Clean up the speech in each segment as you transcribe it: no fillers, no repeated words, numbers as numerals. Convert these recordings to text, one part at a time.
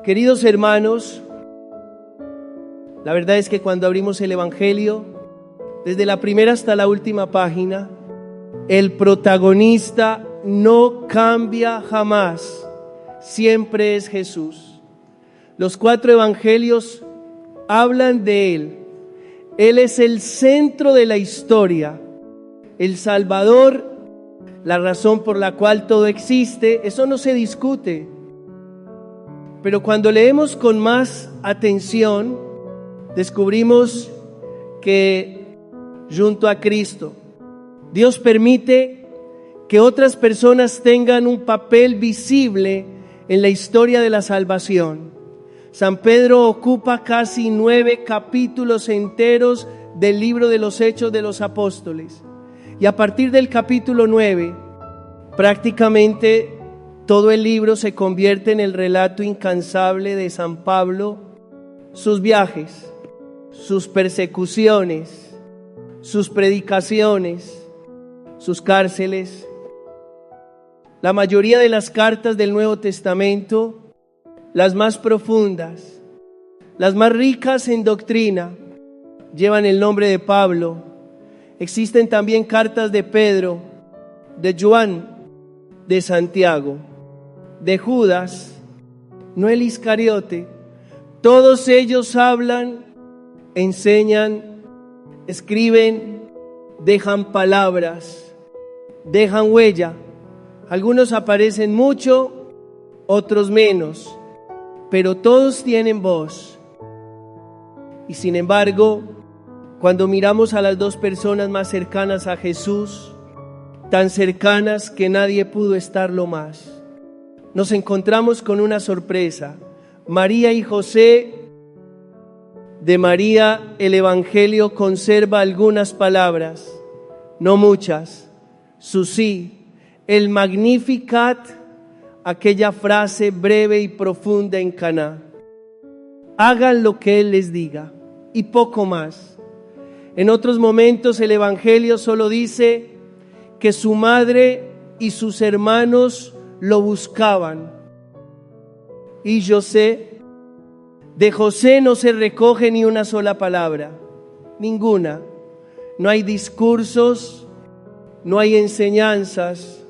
Queridos hermanos, la verdad es que cuando abrimos el Evangelio, desde la primera hasta la última página, el protagonista no cambia jamás, siempre es Jesús. Los 4 evangelios hablan de Él. Él es el centro de la historia, el Salvador, la razón por la cual todo existe. Eso no se discute. Pero cuando leemos con más atención, descubrimos que junto a Cristo, Dios permite que otras personas tengan un papel visible en la historia de la salvación. San Pedro ocupa casi 9 capítulos enteros del libro de los Hechos de los Apóstoles. Y a partir del capítulo 9, prácticamente todo el libro se convierte en el relato incansable de San Pablo, sus viajes, sus persecuciones, sus predicaciones, sus cárceles. La mayoría de las cartas del Nuevo Testamento, las más profundas, las más ricas en doctrina, llevan el nombre de Pablo. Existen también cartas de Pedro, de Juan, de Santiago, de Judas, no el Iscariote. Todos ellos hablan, enseñan, escriben, dejan palabras, dejan huella. Algunos aparecen mucho, otros menos, pero todos tienen voz. Y sin embargo, cuando miramos a las 2 personas más cercanas a Jesús, tan cercanas que nadie pudo estarlo más, nos encontramos con una sorpresa. María y José. De María el Evangelio conserva algunas palabras, no muchas. Su sí, el Magnificat, aquella frase breve y profunda en Caná. Hagan lo que Él les diga y poco más. En otros momentos el Evangelio solo dice que su madre y sus hermanos lo buscaban. Y José, de José no se recoge ni una sola palabra, ninguna. No hay discursos, no hay enseñanzas,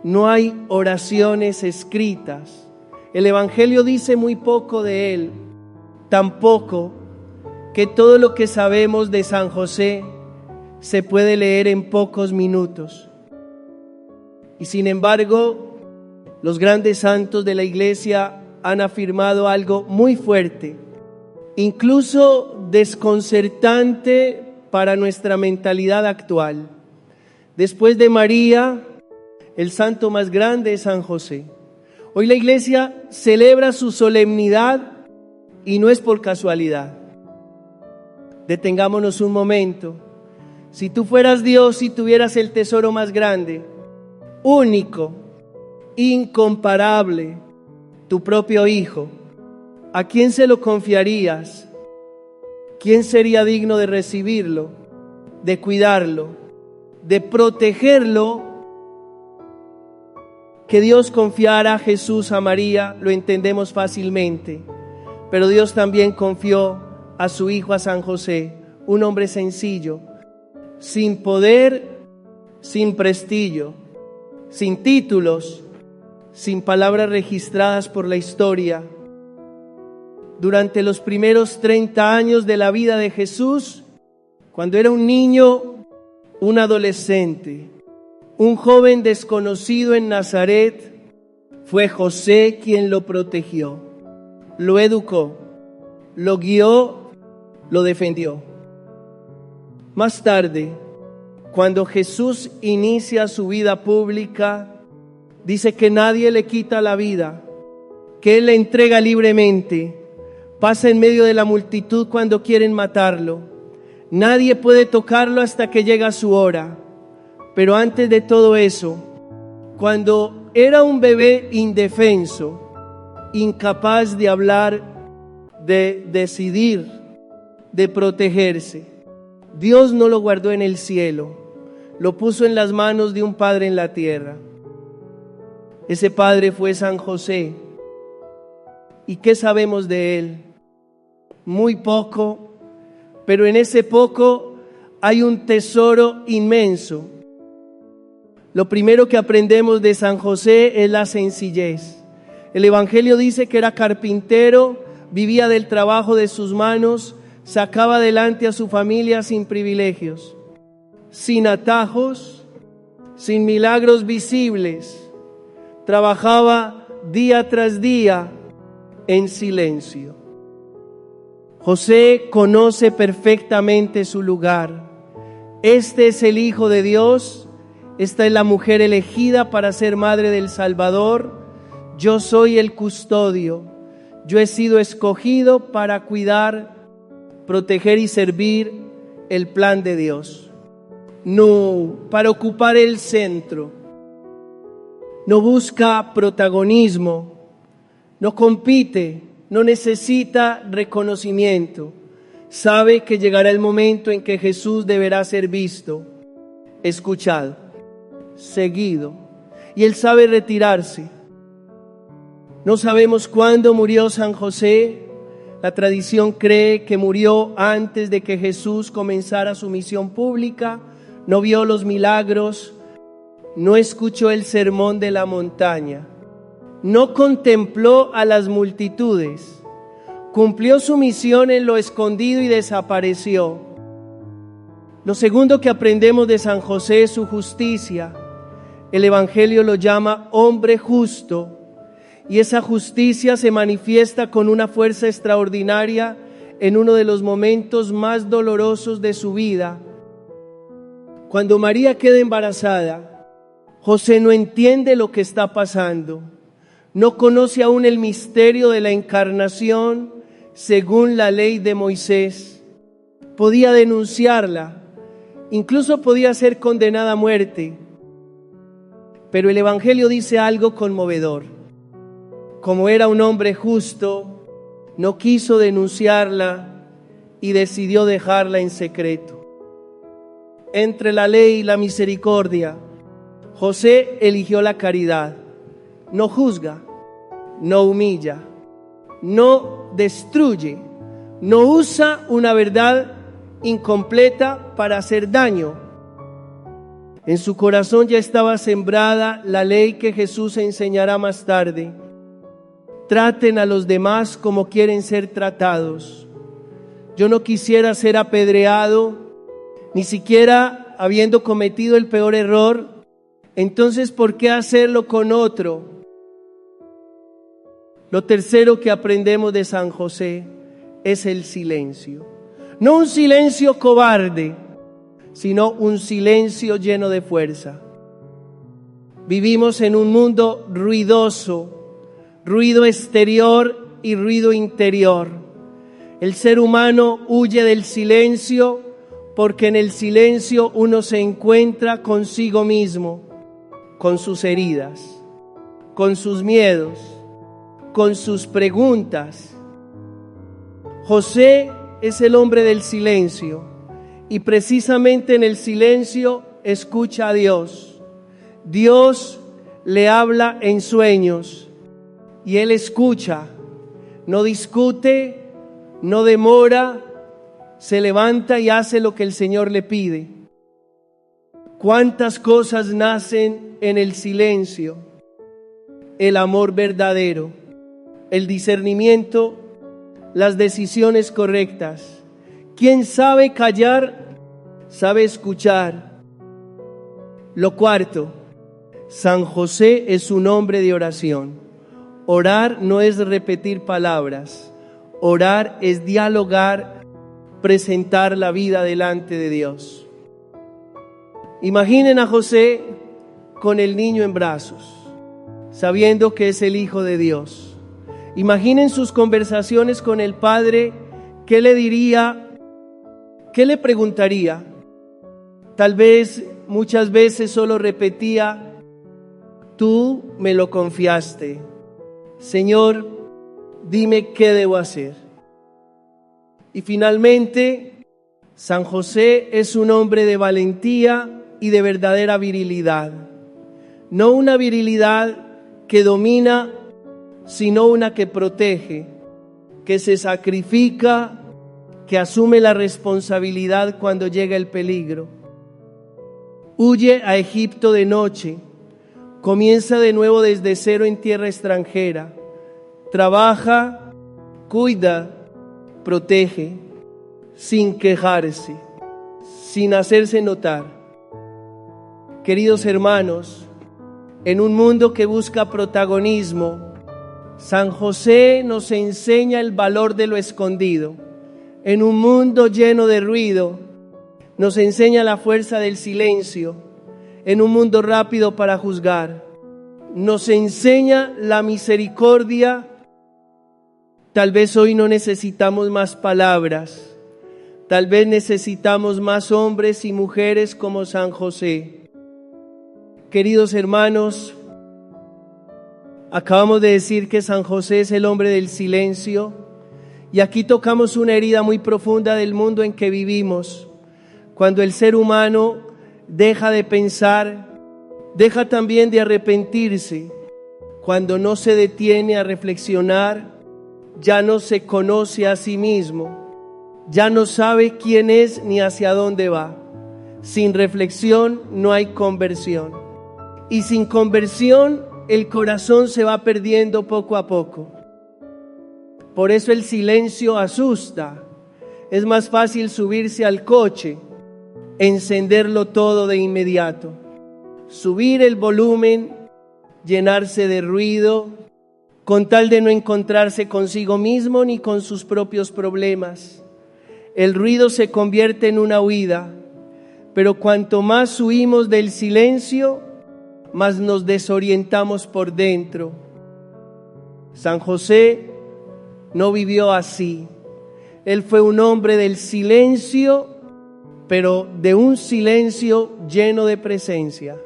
no hay oraciones escritas. El Evangelio dice muy poco de él, tampoco que todo lo que sabemos de San José se puede leer en pocos minutos. Y sin embargo, los grandes santos de la Iglesia han afirmado algo muy fuerte, incluso desconcertante para nuestra mentalidad actual. Después de María, el santo más grande es San José. Hoy la Iglesia celebra su solemnidad y no es por casualidad. Detengámonos un momento. Si tú fueras Dios y tuvieras el tesoro más grande, único, incomparable, tu propio Hijo, ¿a quién se lo confiarías? ¿Quién sería digno de recibirlo, de cuidarlo, de protegerlo? Que Dios confiara a Jesús, a María, lo entendemos fácilmente, pero Dios también confió a su Hijo, a San José, un hombre sencillo, sin poder, sin prestigio, sin títulos, sin palabras registradas por la historia. Durante los primeros 30 años de la vida de Jesús, cuando era un niño, un adolescente, un joven desconocido en Nazaret, fue José quien lo protegió, lo educó, lo guió, lo defendió. Más tarde, cuando Jesús inicia su vida pública, dice que nadie le quita la vida, que Él la entrega libremente. Pasa en medio de la multitud cuando quieren matarlo. Nadie puede tocarlo hasta que llega su hora. Pero antes de todo eso, cuando era un bebé indefenso, incapaz de hablar, de decidir, de protegerse, Dios no lo guardó en el cielo, lo puso en las manos de un padre en la tierra. Ese padre fue San José. ¿Y qué sabemos de él? Muy poco, pero en ese poco hay un tesoro inmenso. Lo primero que aprendemos de San José es la sencillez. El Evangelio dice que era carpintero, vivía del trabajo de sus manos, sacaba adelante a su familia sin privilegios, sin atajos, sin milagros visibles. Trabajaba día tras día en silencio. José conoce perfectamente su lugar. Este es el Hijo de Dios. Esta es la mujer elegida para ser madre del Salvador. Yo soy el custodio. Yo he sido escogido para cuidar, proteger y servir el plan de Dios. No para ocupar el centro. No busca protagonismo. No compite. No necesita reconocimiento. Sabe que llegará el momento en que Jesús deberá ser visto, escuchado, seguido. Y él sabe retirarse. No sabemos cuándo murió San José. La tradición cree que murió antes de que Jesús comenzara su misión pública. No vio los milagros, no escuchó el sermón de la montaña, no contempló a las multitudes, cumplió su misión en lo escondido y desapareció. Lo segundo que aprendemos de San José es su justicia. El Evangelio lo llama hombre justo, y esa justicia se manifiesta con una fuerza extraordinaria en uno de los momentos más dolorosos de su vida. Cuando María queda embarazada, José no entiende lo que está pasando. No conoce aún el misterio de la encarnación según la ley de Moisés. Podía denunciarla, incluso podía ser condenada a muerte. Pero el Evangelio dice algo conmovedor. Como era un hombre justo, no quiso denunciarla y decidió dejarla en secreto. Entre la ley y la misericordia, José eligió la caridad. No juzga, no humilla, no destruye, no usa una verdad incompleta para hacer daño. En su corazón ya estaba sembrada la ley que Jesús enseñará más tarde. Traten a los demás como quieren ser tratados. Yo no quisiera ser apedreado, ni siquiera habiendo cometido el peor error. Entonces, ¿por qué hacerlo con otro? Lo tercero que aprendemos de San José es el silencio. No un silencio cobarde, sino un silencio lleno de fuerza. Vivimos en un mundo ruidoso, ruido exterior y ruido interior. El ser humano huye del silencio porque en el silencio uno se encuentra consigo mismo, con sus heridas, con sus miedos, con sus preguntas. José es el hombre del silencio y precisamente en el silencio escucha a Dios. Dios le habla en sueños y él escucha, no discute, no demora, se levanta y hace lo que el Señor le pide. ¿Cuántas cosas nacen en el silencio? El amor verdadero, el discernimiento, las decisiones correctas. Quien sabe callar, sabe escuchar. Lo cuarto, San José es un hombre de oración. Orar no es repetir palabras. Orar es dialogar, presentar la vida delante de Dios. Imaginen a José con el niño en brazos, sabiendo que es el Hijo de Dios. Imaginen sus conversaciones con el Padre. ¿Qué le diría? ¿Qué le preguntaría? Tal vez muchas veces solo repetía: tú me lo confiaste. Señor, dime qué debo hacer. Y finalmente, San José es un hombre de valentía y de verdadera virilidad. No una virilidad que domina sino una que protege, que se sacrifica, que asume la responsabilidad cuando llega el peligro. Huye a Egipto de noche, comienza de nuevo desde cero en tierra extranjera, trabaja, cuida, protege, sin quejarse, sin hacerse notar. Queridos hermanos, en un mundo que busca protagonismo, San José nos enseña el valor de lo escondido. En un mundo lleno de ruido, nos enseña la fuerza del silencio. En un mundo rápido para juzgar, nos enseña la misericordia. Tal vez hoy no necesitamos más palabras, tal vez necesitamos más hombres y mujeres como San José. Queridos hermanos, acabamos de decir que San José es el hombre del silencio, y aquí tocamos una herida muy profunda del mundo en que vivimos. Cuando el ser humano deja de pensar, deja también de arrepentirse. Cuando no se detiene a reflexionar, ya no se conoce a sí mismo, ya no sabe quién es ni hacia dónde va. Sin reflexión no hay conversión, y sin conversión el corazón se va perdiendo poco a poco. Por eso el silencio asusta. Es más fácil subirse al coche, encenderlo todo de inmediato, subir el volumen, llenarse de ruido, con tal de no encontrarse consigo mismo ni con sus propios problemas. El ruido se convierte en una huida, pero cuanto más huimos del silencio, más nos desorientamos por dentro. San José no vivió así. Él fue un hombre del silencio, pero de un silencio lleno de presencia.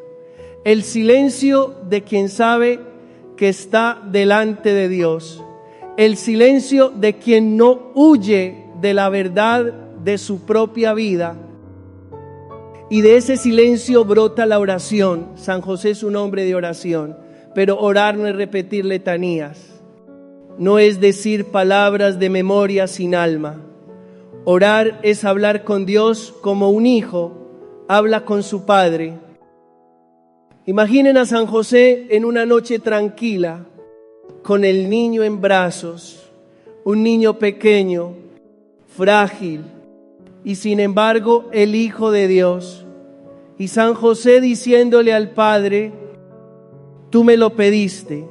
El silencio de quien sabe que está delante de Dios. El silencio de quien no huye de la verdad de su propia vida. Y de ese silencio brota la oración. San José es un hombre de oración, pero orar no es repetir letanías. No es decir palabras de memoria sin alma. Orar es hablar con Dios como un hijo habla con su padre. Imaginen a San José en una noche tranquila, con el niño en brazos, un niño pequeño, frágil, y sin embargo el Hijo de Dios. Y San José diciéndole al Padre: tú me lo pediste,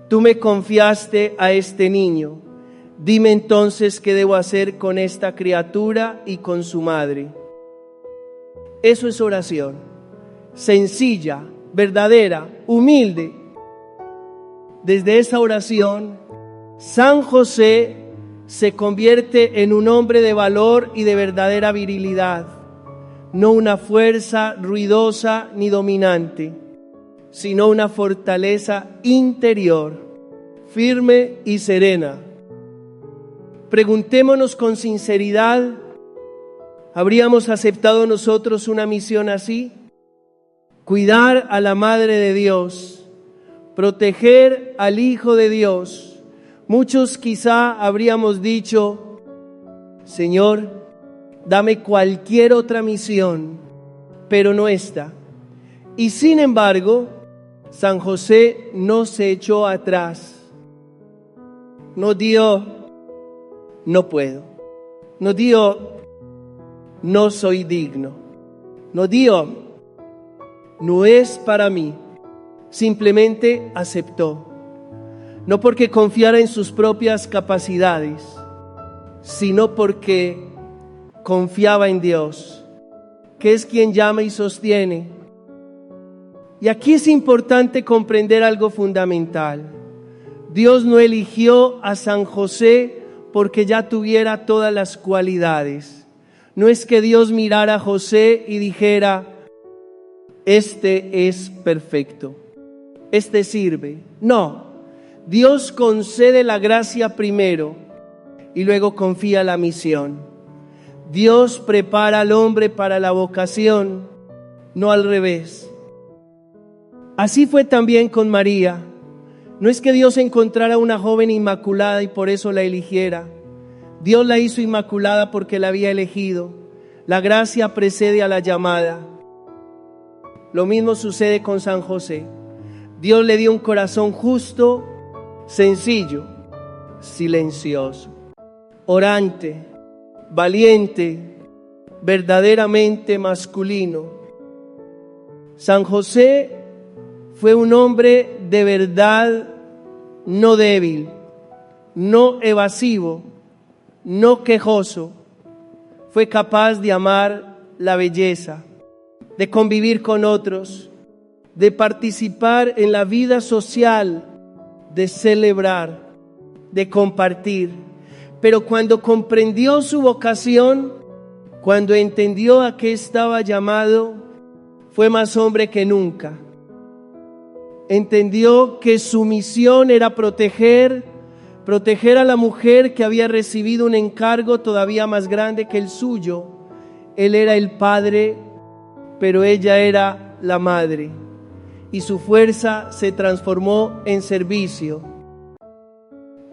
tú me confiaste a este niño, dime entonces qué debo hacer con esta criatura y con su madre. Eso es oración, sencilla, verdadera, humilde. Desde esa oración, San José se convierte en un hombre de valor y de verdadera virilidad, no una fuerza ruidosa ni dominante, sino una fortaleza interior, firme y serena. Preguntémonos con sinceridad, ¿habríamos aceptado nosotros una misión así? Cuidar a la Madre de Dios, proteger al Hijo de Dios. Muchos quizá habríamos dicho: Señor, dame cualquier otra misión, pero no esta. Y sin embargo, San José no se echó atrás. No dijo: no puedo. No dijo: no soy digno. No dijo: no es para mí. Simplemente aceptó. No porque confiara en sus propias capacidades, sino porque confiaba en Dios, que es quien llama y sostiene. Y aquí es importante comprender algo fundamental. Dios no eligió a San José porque ya tuviera todas las cualidades. No es que Dios mirara a José y dijera: este es perfecto, este sirve. No, Dios concede la gracia primero y luego confía la misión. Dios prepara al hombre para la vocación, no al revés. Así fue también con María. No es que Dios encontrara una joven inmaculada y por eso la eligiera. Dios la hizo inmaculada porque la había elegido. La gracia precede a la llamada. Lo mismo sucede con San José. Dios le dio un corazón justo, sencillo, silencioso, orante, valiente, verdaderamente masculino. San José fue un hombre de verdad, no débil, no evasivo, no quejoso. Fue capaz de amar la belleza, de convivir con otros, de participar en la vida social, de celebrar, de compartir. Pero cuando comprendió su vocación, cuando entendió a qué estaba llamado, fue más hombre que nunca. Entendió que su misión era proteger a la mujer que había recibido un encargo todavía más grande que el suyo. Él era el padre, pero ella era la madre. Y su fuerza se transformó en servicio.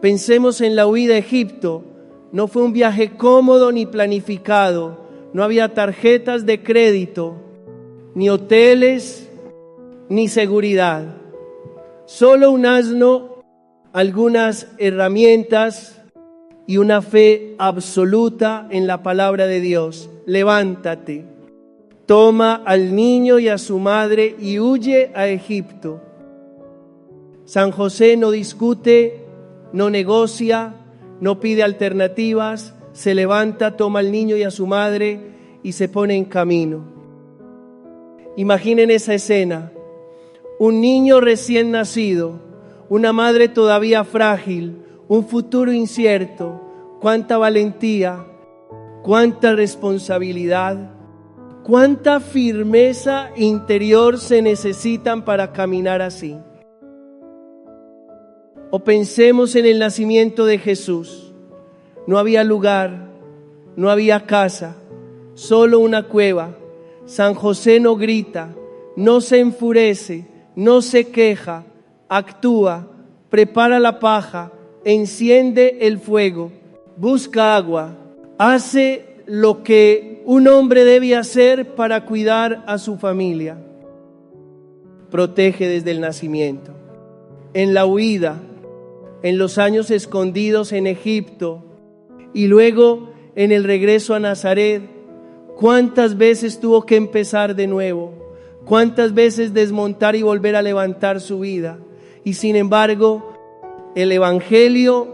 Pensemos en la huida a Egipto. No fue un viaje cómodo ni planificado. No había tarjetas de crédito, ni hoteles, ni seguridad. Solo un asno, algunas herramientas y una fe absoluta en la palabra de Dios. Levántate, toma al niño y a su madre y huye a Egipto. San José no discute, no negocia, no pide alternativas, se levanta, toma al niño y a su madre y se pone en camino. Imaginen esa escena. Un niño recién nacido, una madre todavía frágil, un futuro incierto. Cuánta valentía, cuánta responsabilidad, cuánta firmeza interior se necesitan para caminar así. O pensemos en el nacimiento de Jesús. No había lugar, no había casa, solo una cueva. San José no grita, no se enfurece, no se queja, actúa, prepara la paja, enciende el fuego, busca agua, hace lo que un hombre debe hacer para cuidar a su familia. Protege desde el nacimiento. En la huida, en los años escondidos en Egipto y luego en el regreso a Nazaret, ¿cuántas veces tuvo que empezar de nuevo? ¿Cuántas veces desmontar y volver a levantar su vida? Y sin embargo, el Evangelio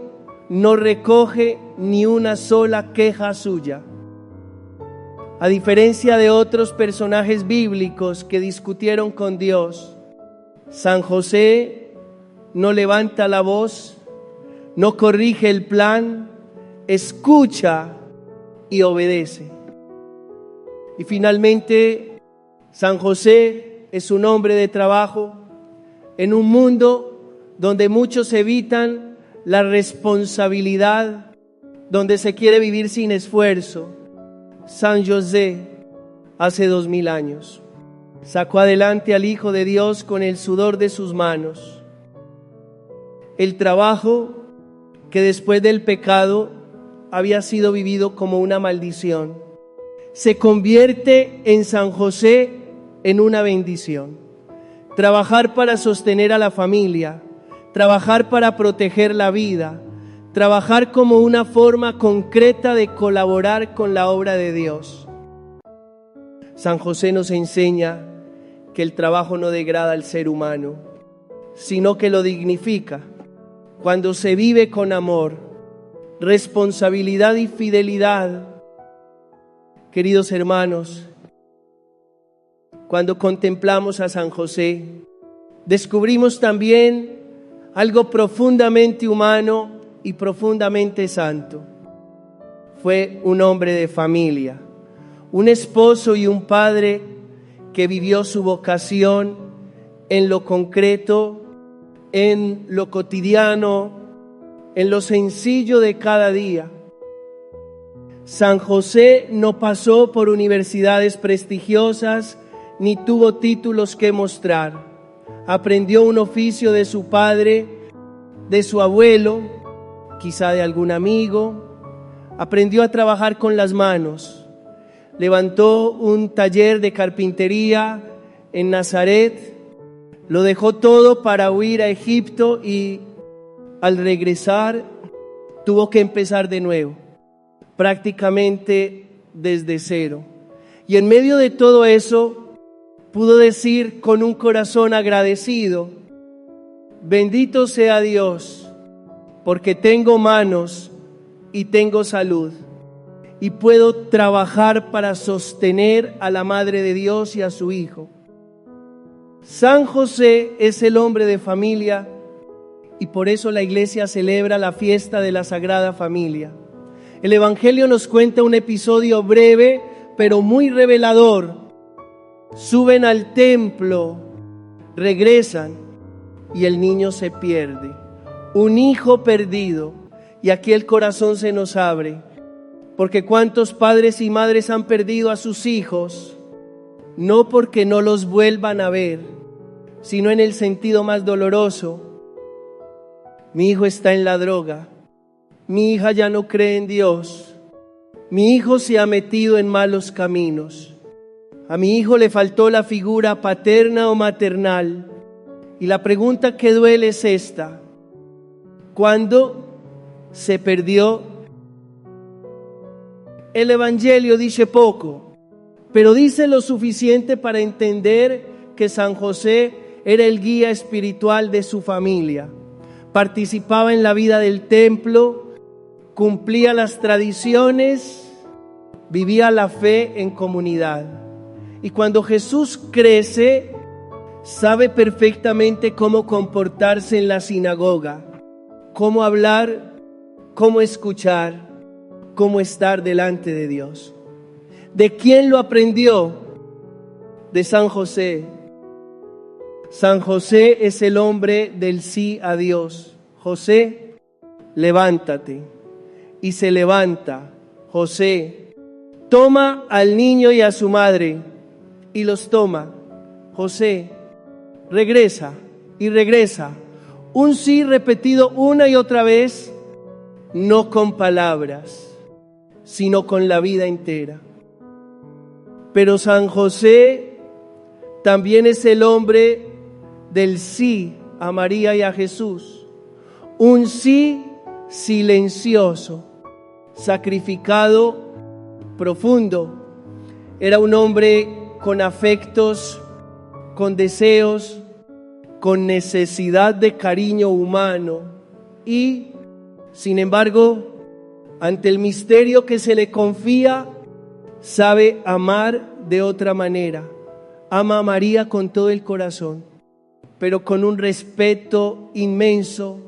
no recoge ni una sola queja suya. A diferencia de otros personajes bíblicos que discutieron con Dios, San José no levanta la voz, no corrige el plan, escucha y obedece. Y finalmente, San José es un hombre de trabajo en un mundo donde muchos evitan la responsabilidad, donde se quiere vivir sin esfuerzo. San José, hace 2000 años, sacó adelante al Hijo de Dios con el sudor de sus manos. El trabajo que después del pecado había sido vivido como una maldición, se convierte en San José en una bendición. Trabajar para sostener a la familia, trabajar para proteger la vida, trabajar como una forma concreta de colaborar con la obra de Dios. San José nos enseña que el trabajo no degrada al ser humano, sino que lo dignifica cuando se vive con amor, responsabilidad y fidelidad. Queridos hermanos, cuando contemplamos a San José, descubrimos también algo profundamente humano y profundamente santo. Fue un hombre de familia, un esposo y un padre que vivió su vocación en lo concreto, en lo cotidiano, en lo sencillo de cada día. San José no pasó por universidades prestigiosas ni tuvo títulos que mostrar. Aprendió un oficio de su padre de su abuelo, quizá de algún amigo. Aprendió a trabajar con las manos. Levantó un taller de carpintería en Nazaret. Lo dejó todo para huir a Egipto y al regresar tuvo que empezar de nuevo, prácticamente desde cero. Y en medio de todo eso pudo decir con un corazón agradecido: bendito sea Dios, porque tengo manos y tengo salud y puedo trabajar para sostener a la Madre de Dios y a su Hijo. San José es el hombre de familia y por eso la iglesia celebra la fiesta de la Sagrada Familia. El Evangelio nos cuenta un episodio breve pero muy revelador. Suben al templo, regresan y el niño se pierde. Un hijo perdido. Y aquí el corazón se nos abre, porque cuántos padres y madres han perdido a sus hijos, no porque no los vuelvan a ver, sino en el sentido más doloroso: mi hijo está en la droga, mi hija ya no cree en Dios, mi hijo se ha metido en malos caminos, a mi hijo le faltó la figura paterna o maternal. Y la pregunta que duele es esta: ¿cuándo se perdió? El Evangelio dice poco, pero dice lo suficiente para entender que San José era el guía espiritual de su familia. Participaba en la vida del templo, cumplía las tradiciones, vivía la fe en comunidad. Y cuando Jesús crece, sabe perfectamente cómo comportarse en la sinagoga, cómo hablar, cómo escuchar, cómo estar delante de Dios. ¿De quién lo aprendió? De San José. San José es el hombre del sí a Dios. José, levántate. Y se levanta. José toma al niño y a su madre y los toma. José regresa y regresa. Un sí repetido una y otra vez, no con palabras, sino con la vida entera. Pero San José también es el hombre del sí a María y a Jesús. Un sí silencioso, sacrificado, profundo. Era un hombre con afectos, con deseos, con necesidad de cariño humano y, sin embargo, ante el misterio que se le confía, sabe amar de otra manera. Ama a María con todo el corazón, pero con un respeto inmenso.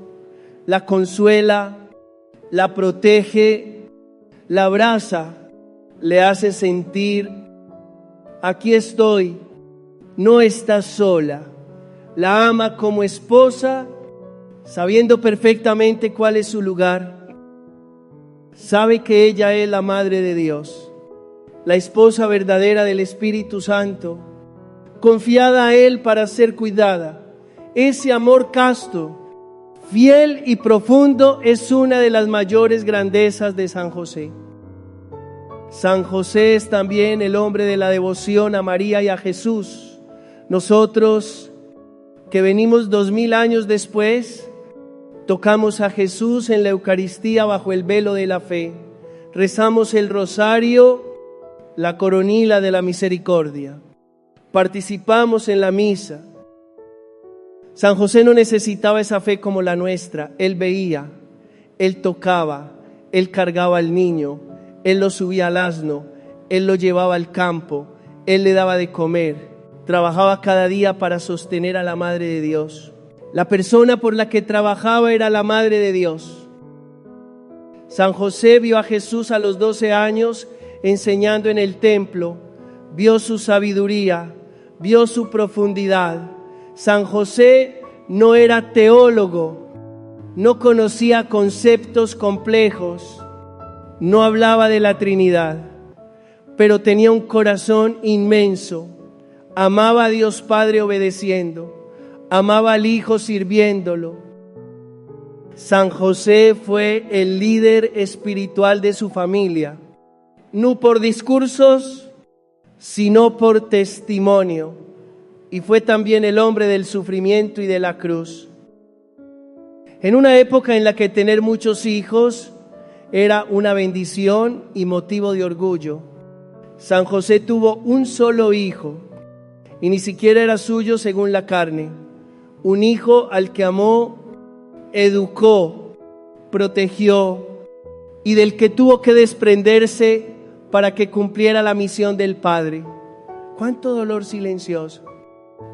La consuela, la protege, la abraza, le hace sentir: aquí estoy, no estás sola. La ama como esposa, sabiendo perfectamente cuál es su lugar. Sabe que ella es la Madre de Dios, la esposa verdadera del Espíritu Santo, confiada a Él para ser cuidada. Ese amor casto, fiel y profundo es una de las mayores grandezas de San José. San José es también el hombre de la devoción a María y a Jesús. Nosotros, que venimos 2000 años después, tocamos a Jesús en la Eucaristía bajo el velo de la fe. Rezamos el rosario, la coronila de la misericordia. Participamos en la misa. San José no necesitaba esa fe como la nuestra. Él veía, él tocaba, él cargaba al niño, él lo subía al asno, él lo llevaba al campo, él le daba de comer. Trabajaba cada día para sostener a la Madre de Dios. La persona por la que trabajaba era la Madre de Dios. San José vio a Jesús a los 12 años enseñando en el templo. Vio su sabiduría, vio su profundidad. San José no era teólogo, no conocía conceptos complejos, no hablaba de la Trinidad, pero tenía un corazón inmenso. Amaba a Dios Padre obedeciendo, amaba al Hijo sirviéndolo. San José fue el líder espiritual de su familia, no por discursos, sino por testimonio, y fue también el hombre del sufrimiento y de la cruz. En una época en la que tener muchos hijos era una bendición y motivo de orgullo, San José tuvo un solo hijo, y ni siquiera era suyo según la carne, un hijo al que amó, educó, protegió y del que tuvo que desprenderse para que cumpliera la misión del Padre. Cuánto dolor silencioso,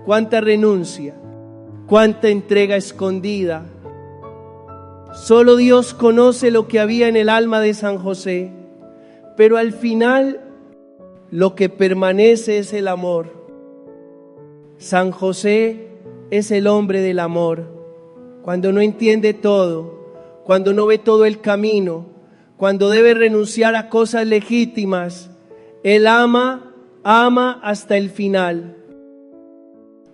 cuánta renuncia, cuánta entrega escondida. Solo Dios conoce lo que había en el alma de San José, pero al final lo que permanece es el amor. San José es el hombre del amor. Cuando no entiende todo, cuando no ve todo el camino, cuando debe renunciar a cosas legítimas, Él ama hasta el final.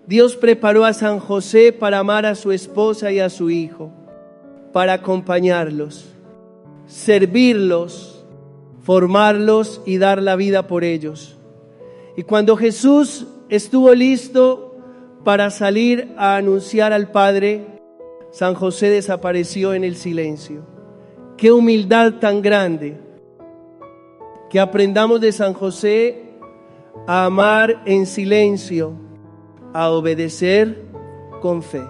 Dios preparó a San José para amar a su esposa y a su hijo, para acompañarlos, servirlos, formarlos y dar la vida por ellos. Y cuando Jesús estuvo listo para salir a anunciar al Padre, San José desapareció en el silencio. Qué humildad tan grande. Que aprendamos de San José a amar en silencio, a obedecer con fe,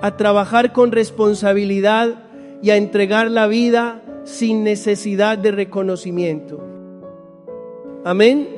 a trabajar con responsabilidad y a entregar la vida sin necesidad de reconocimiento. Amén.